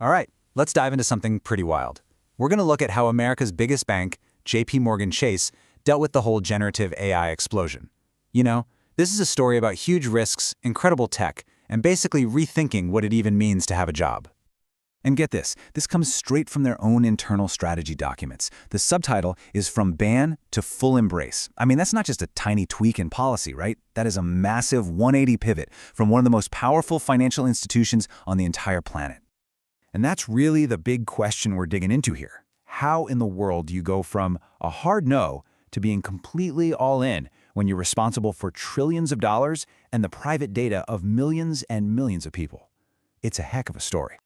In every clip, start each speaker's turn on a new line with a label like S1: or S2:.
S1: All right, let's dive into something pretty wild. We're going to look at how America's biggest bank, JP Chase, dealt with the whole generative AI explosion. You know, this is a story about huge risks, incredible tech, and basically rethinking what it even means to have a job. And get this comes straight from their own internal strategy documents. The subtitle is From Ban to Full Embrace. I mean, that's not just a tiny tweak in policy, right? That is a massive 180 pivot from one of the most powerful financial institutions on the entire planet. And that's really the big question we're digging into here. How in the world do you go from a hard no to being completely all in when you're responsible for trillions of dollars and the private data of millions and millions of people? It's a heck of a story.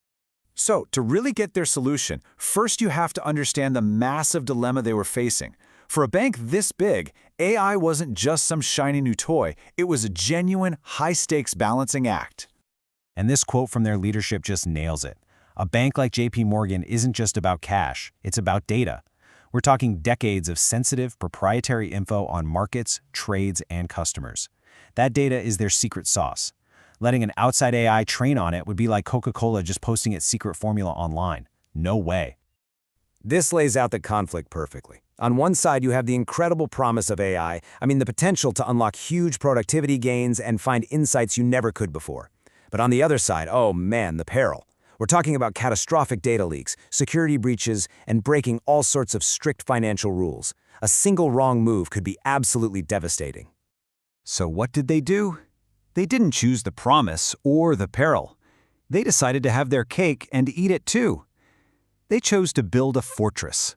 S1: So, to really get their solution, first you have to understand the massive dilemma they were facing. For a bank this big, AI wasn't just some shiny new toy, it was a genuine, high-stakes balancing act. And this quote from their leadership just nails it. A bank like JP Morgan isn't just about cash, it's about data. We're talking decades of sensitive, proprietary info on markets, trades, and customers. That data is their secret sauce. Letting an outside AI train on it would be like Coca-Cola just posting its secret formula online. No way.
S2: This lays out the conflict perfectly. On one side, you have the incredible promise of AI, the potential to unlock huge productivity gains and find insights you never could before. But on the other side, oh man, the peril. We're talking about catastrophic data leaks, security breaches, and breaking all sorts of strict financial rules. A single wrong move could be absolutely devastating.
S1: So what did they do? They didn't choose the promise or the peril. They decided to have their cake and eat it too. They chose to build a fortress.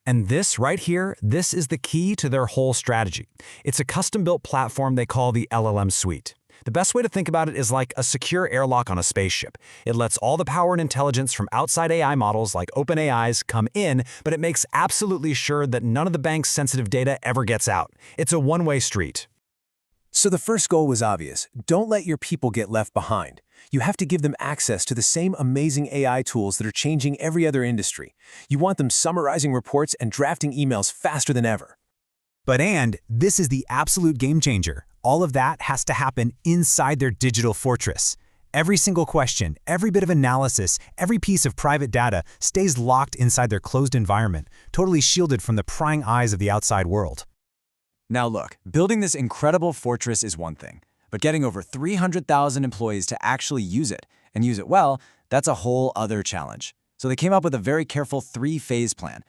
S3: And this right here, this is the key to their whole strategy. It's a custom-built platform they call the LLM Suite. The best way to think about it is like a secure airlock on a spaceship. It lets all the power and intelligence from outside AI models like OpenAI's come in, but it makes absolutely sure that none of the bank's sensitive data ever gets out. It's a one-way street.
S4: So the first goal was obvious. Don't let your people get left behind. You have to give them access to the same amazing AI tools that are changing every other industry. You want them summarizing reports and drafting emails faster than ever.
S1: But this is the absolute game changer. All of that has to happen inside their digital fortress. Every single question, every bit of analysis, every piece of private data stays locked inside their closed environment, totally shielded from the prying eyes of the outside world. Now look, building this incredible fortress is one thing, but getting over 300,000 employees to actually use it, and use it well, that's a whole other challenge. So they came up with a very careful 3-phase plan.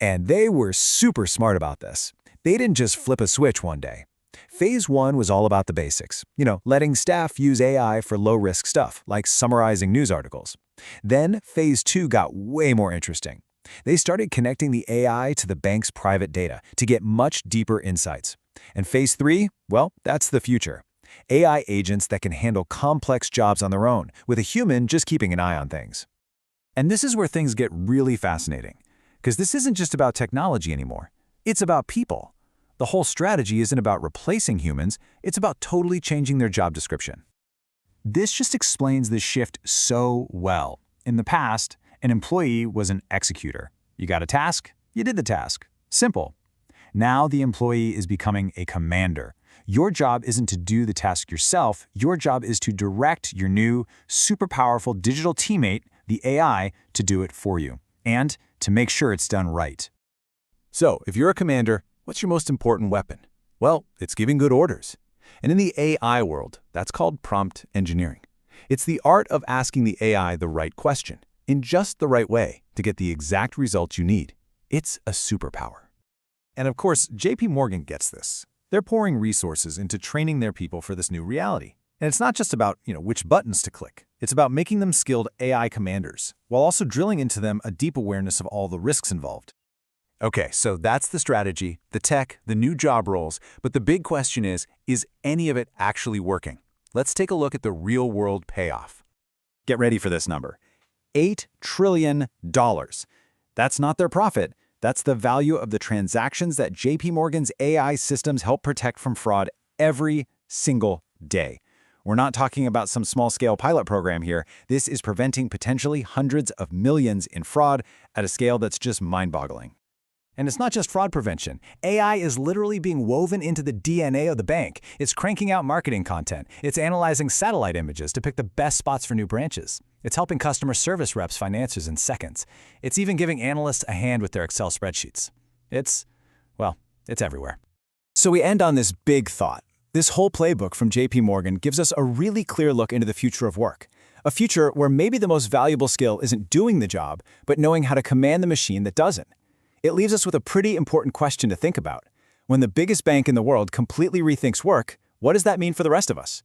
S4: And they were super smart about this. They didn't just flip a switch one day. Phase 1 was all about the basics, letting staff use AI for low-risk stuff, like summarizing news articles. Then Phase 2 got way more interesting. They started connecting the AI to the bank's private data to get much deeper insights. And Phase 3, well, that's the future. AI agents that can handle complex jobs on their own, with a human just keeping an eye on things.
S1: And this is where things get really fascinating, because this isn't just about technology anymore. It's about people. The whole strategy isn't about replacing humans, it's about totally changing their job description. This just explains the shift so well. In the past, an employee was an executor. You got a task, you did the task. Simple. Now the employee is becoming a commander. Your job isn't to do the task yourself, your job is to direct your new, super powerful digital teammate, the AI, to do it for you, and to make sure it's done right.
S4: So, if you're a commander, what's your most important weapon? Well, it's giving good orders. And in the AI world, that's called prompt engineering. It's the art of asking the AI the right question, in just the right way, to get the exact results you need. It's a superpower. And of course, JP Morgan gets this. They're pouring resources into training their people for this new reality. And it's not just about, which buttons to click. It's about making them skilled AI commanders, while also drilling into them a deep awareness of all the risks involved. Okay, so that's the strategy, the tech, the new job roles, but the big question is any of it actually working? Let's take a look at the real-world payoff. Get ready for this number. $8 trillion. That's not their profit. That's the value of the transactions that JP Morgan's AI systems help protect from fraud every single day. We're not talking about some small-scale pilot program here. This is preventing potentially hundreds of millions in fraud at a scale that's just mind-boggling. And it's not just fraud prevention. AI is literally being woven into the DNA of the bank. It's cranking out marketing content. It's analyzing satellite images to pick the best spots for new branches. It's helping customer service reps find answers in seconds. It's even giving analysts a hand with their Excel spreadsheets. It's everywhere.
S1: So we end on this big thought. This whole playbook from JP Morgan gives us a really clear look into the future of work. A future where maybe the most valuable skill isn't doing the job, but knowing how to command the machine that doesn't. It leaves us with a pretty important question to think about. When the biggest bank in the world completely rethinks work, what does that mean for the rest of us?